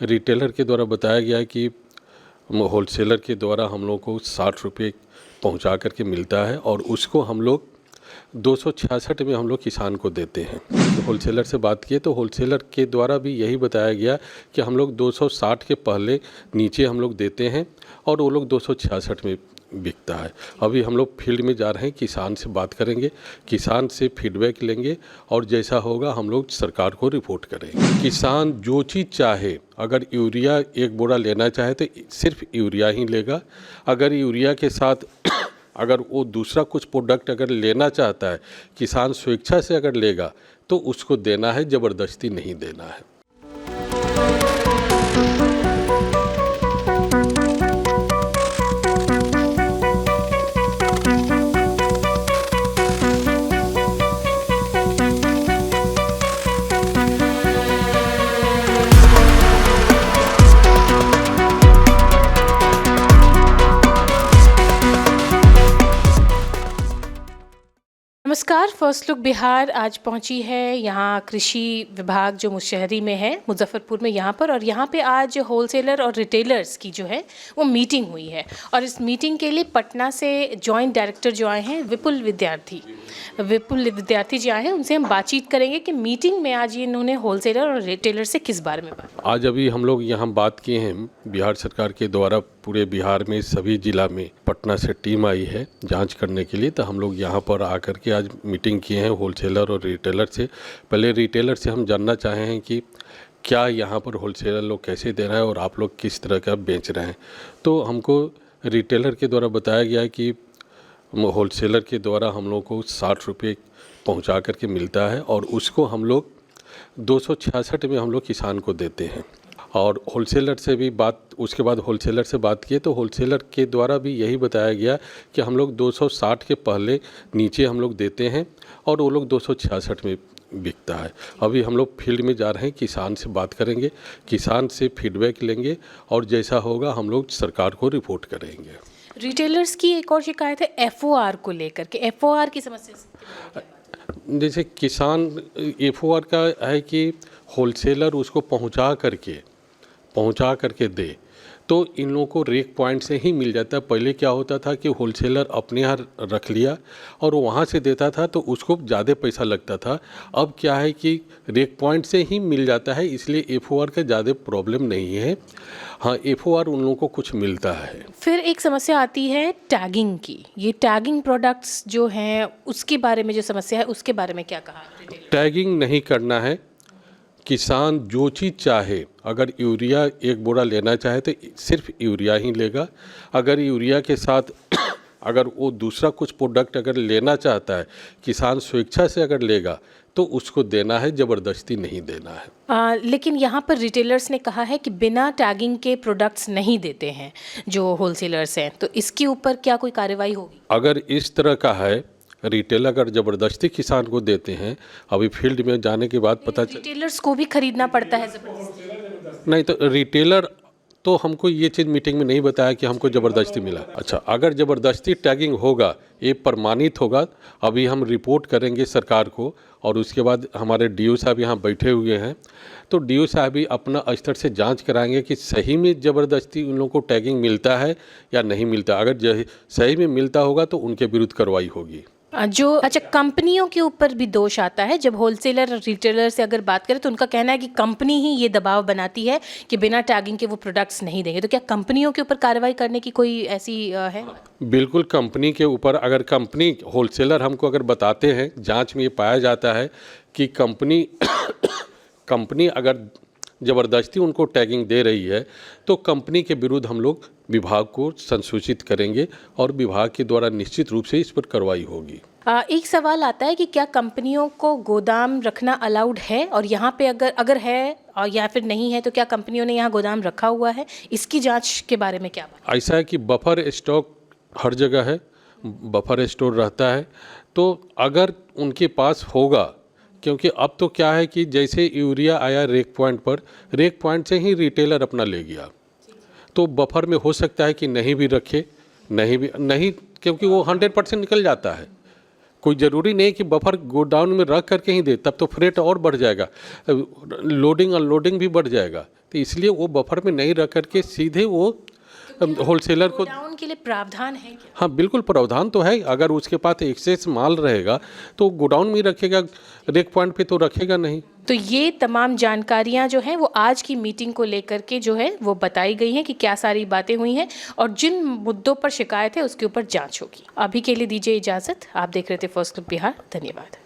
Retailer के द्वारा बताया गया है कि होलसेलर के द्वारा हम लोग को 60 रुपये पहुँचा करके मिलता है और उसको हम लोग 266 में हम लोग किसान को देते हैं। तो होलसेलर से बात किए तो होलसेलर के द्वारा भी यही बताया गया कि हम लोग 260 के पहले नीचे हम लोग देते हैं और वो लोग 266 में बिकता है। अभी हम लोग फील्ड में जा रहे हैं, किसान से बात करेंगे, किसान से फीडबैक लेंगे और जैसा होगा हम लोग सरकार को रिपोर्ट करेंगे। किसान जो चीज़ चाहे, अगर यूरिया एक बोरा लेना चाहे तो सिर्फ यूरिया ही लेगा। अगर यूरिया के साथ अगर वो दूसरा कुछ प्रोडक्ट अगर लेना चाहता है, किसान स्वेच्छा से अगर लेगा तो उसको देना है, ज़बरदस्ती नहीं देना है। नमस्कार, फर्स्ट लुक बिहार आज पहुंची है यहाँ कृषि विभाग जो मुशहरी में है, मुजफ्फरपुर में यहाँ पर। और यहाँ पे आज होलसेलर और रिटेलर्स की जो है वो मीटिंग हुई है और इस मीटिंग के लिए पटना से जॉइंट डायरेक्टर जो आए हैं विपुल विद्यार्थी जी आए हैं। उनसे हम बातचीत करेंगे कि मीटिंग में आज इन्होंने होलसेलर और रिटेलर से किस बारे में बात। आज अभी हम लोग यहाँ बात किए हैं, बिहार सरकार के द्वारा पूरे बिहार में सभी जिला में पटना से टीम आई है जांच करने के लिए। तो हम लोग यहाँ पर आकर के आज मीटिंग किए हैं होलसेलर और रिटेलर से। पहले रिटेलर से हम जानना चाहे हैं कि क्या यहाँ पर होलसेलर लोग कैसे दे रहे हैं और आप लोग किस तरह का बेच रहे हैं। तो हमको रिटेलर के द्वारा बताया गया है कि होलसेलर के द्वारा हम लोग को 60 रुपये पहुँचा करके मिलता है और उसको हम लोग 266 में हम लोग किसान को देते हैं। और होलसेलर से भी बात, उसके बाद होलसेलर से बात किए तो होलसेलर के द्वारा भी यही बताया गया कि हम लोग 260 के पहले नीचे हम लोग देते हैं और वो लोग 266 में बिकता है। अभी हम लोग फील्ड में जा रहे हैं, किसान से बात करेंगे, किसान से फीडबैक लेंगे और जैसा होगा हम लोग सरकार को रिपोर्ट करेंगे। रिटेलर्स की एक और शिकायत है FOR को लेकर के। FOR की समस्या जैसे किसान FOR का है कि होलसेलर उसको पहुंचा करके दे, तो इन लोगों को रेक पॉइंट से ही मिल जाता है। पहले क्या होता था कि होलसेलर अपने यहाँ रख लिया और वहाँ से देता था तो उसको ज़्यादा पैसा लगता था। अब क्या है कि रेक पॉइंट से ही मिल जाता है, इसलिए FOR का ज़्यादा प्रॉब्लम नहीं है। हाँ, FOR उन लोगों को कुछ मिलता है। फिर एक समस्या आती है टैगिंग की। ये टैगिंग प्रोडक्ट्स जो हैं उसके बारे में जो समस्या है उसके बारे में क्या कहा? टैगिंग नहीं करना है। किसान जो चीज़ चाहे, अगर यूरिया एक बोरा लेना चाहे तो सिर्फ यूरिया ही लेगा। अगर यूरिया के साथ अगर वो दूसरा कुछ प्रोडक्ट अगर लेना चाहता है, किसान स्वेच्छा से अगर लेगा तो उसको देना है, ज़बरदस्ती नहीं देना है। लेकिन यहाँ पर रिटेलर्स ने कहा है कि बिना टैगिंग के प्रोडक्ट्स नहीं देते हैं जो होलसेलर्स हैं, तो इसके ऊपर क्या कोई कार्रवाई होगी? अगर इस तरह का है, रिटेलर अगर ज़बरदस्ती किसान को देते हैं, अभी फील्ड में जाने के बाद पता चल, रिटेलर्स को भी खरीदना पड़ता है ज़बरदस्ती। नहीं तो रिटेलर तो हमको ये चीज़ मीटिंग में नहीं बताया कि हमको ज़बरदस्ती मिला। अच्छा, अगर ज़बरदस्ती टैगिंग होगा, ये प्रमाणित होगा, अभी हम रिपोर्ट करेंगे सरकार को और उसके बाद हमारे DO साहब यहाँ बैठे हुए हैं, तो DO साहब भी अपना स्तर से जांच कराएंगे कि सही में ज़बरदस्ती उन लोगों को टैगिंग मिलता है या नहीं मिलता। अगर सही में मिलता होगा तो उनके विरुद्ध कार्रवाई होगी। अच्छा, कंपनियों के ऊपर भी दोष आता है। जब होलसेलर और रिटेलर से अगर बात करें तो उनका कहना है कि कंपनी ही ये दबाव बनाती है कि बिना टैगिंग के वो प्रोडक्ट्स नहीं देंगे। तो क्या कंपनियों के ऊपर कार्रवाई करने की कोई ऐसी है? बिल्कुल, कंपनी के ऊपर अगर कंपनी होलसेलर हमको अगर बताते हैं, जांच में ये पाया जाता है कि कंपनी अगर ज़बरदस्ती उनको टैगिंग दे रही है तो कंपनी के विरुद्ध हम लोग विभाग को संसूचित करेंगे और विभाग के द्वारा निश्चित रूप से इस पर कार्रवाई होगी। एक सवाल आता है कि क्या कंपनियों को गोदाम रखना अलाउड है, और यहाँ पे अगर है और या फिर नहीं है तो क्या कंपनियों ने यहाँ गोदाम रखा हुआ है? इसकी जांच के बारे में क्या बात? ऐसा है कि बफर स्टॉक हर जगह है, बफर स्टोर रहता है, तो अगर उनके पास होगा, क्योंकि अब तो क्या है कि जैसे यूरिया आया रेक पॉइंट से ही रिटेलर अपना ले गया, तो बफर में हो सकता है कि नहीं भी रखे, नहीं क्योंकि वो 100% निकल जाता है। कोई ज़रूरी नहीं कि बफर गोडाउन में रख करके ही दे, तब तो फ्रेट और बढ़ जाएगा, लोडिंग अनलोडिंग भी बढ़ जाएगा। तो इसलिए वो बफर में नहीं रख करके सीधे वो होलसेलर को। गोडाउन के लिए प्रावधान है क्या? हाँ बिल्कुल प्रावधान तो है, अगर उसके पास एक्सेस माल रहेगा तो गोडाउन में ही रखेगा, रेक पॉइंट पे तो रखेगा नहीं। तो ये तमाम जानकारियां जो हैं वो आज की मीटिंग को लेकर के जो है वो बताई गई हैं कि क्या सारी बातें हुई हैं और जिन मुद्दों पर शिकायत है उसके ऊपर जांच होगी। अभी के लिए दीजिए इजाज़त। आप देख रहे थे फर्स्ट लुक बिहार। धन्यवाद।